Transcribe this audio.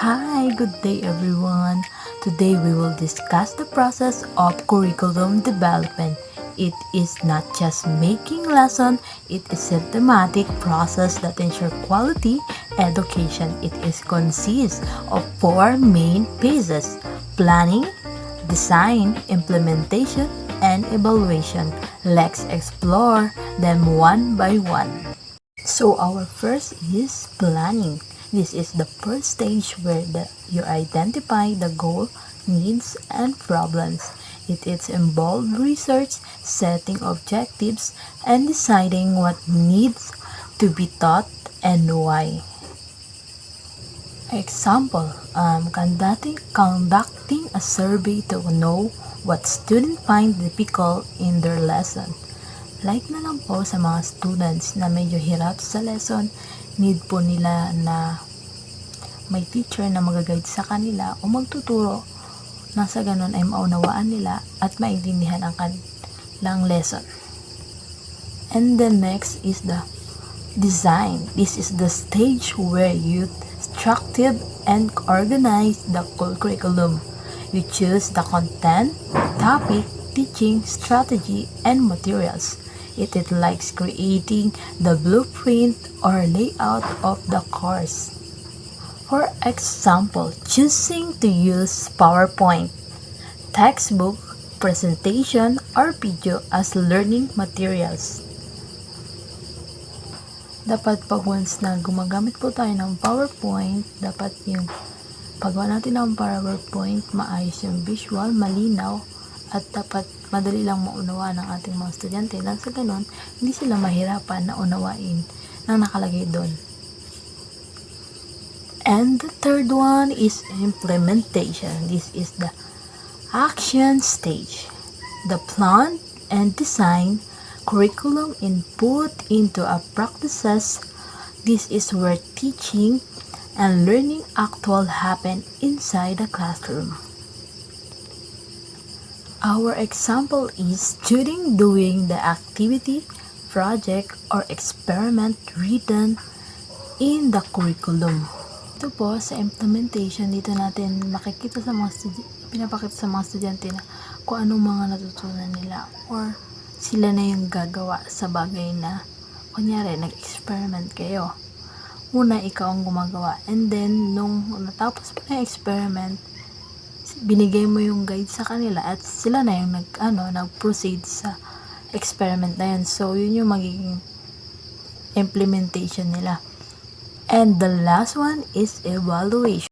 Hi, good day everyone. Today we will discuss the process of curriculum development. It is not just making lesson, it is a systematic process that ensures quality education. It is consists of four main phases: planning, design, implementation, and evaluation. Let's explore them one by one. So our first is planning. This is the first stage where you identify the goal, needs, and problems. It is involved research, setting objectives, and deciding what needs to be taught and why. Example, conducting a survey to know what students find difficult in their lesson. Like na lang po sa mga students na medyo hirap sa lesson, need po nila na may teacher na mag-guide sa kanila o magtuturo na sa ganun ay maunawaan nila at maintindihan ang kanilang lesson. And the next is the design. This is the stage where you structure and organize the curriculum. You choose the content, topic, teaching, strategy, and materials. It is like creating the blueprint or layout of the course. For example, choosing to use PowerPoint, textbook, presentation, or video as learning materials. Dapat pag once na gumagamit po tayo ng PowerPoint, dapat yung paggawa natin ng PowerPoint, maayos yung visual, malinaw, at dapat madali lang maunawaan ng ating mga estudyante nang sa ganun, hindi sila mahirapan na unawain ng nakalagay doon. And the third one is implementation. This is the action stage. The plan and design curriculum input into a practices. This is where teaching and learning actually happen inside the classroom. Our example is student doing the activity, project, or experiment written in the curriculum. Ito po sa implementation, dito natin makikita sa mga pinapakita sa mga estudyante na kung anong mga natutunan nila or sila na yung gagawa sa bagay na kunyari nag-experiment kayo. Una, ikaw ang gumagawa, and then nung natapos pa na yung experiment, binigay mo yung guide sa kanila at sila na yung nag-proceed sa experiment na yun. So, yun yung magiging implementation nila. And the last one is evaluation.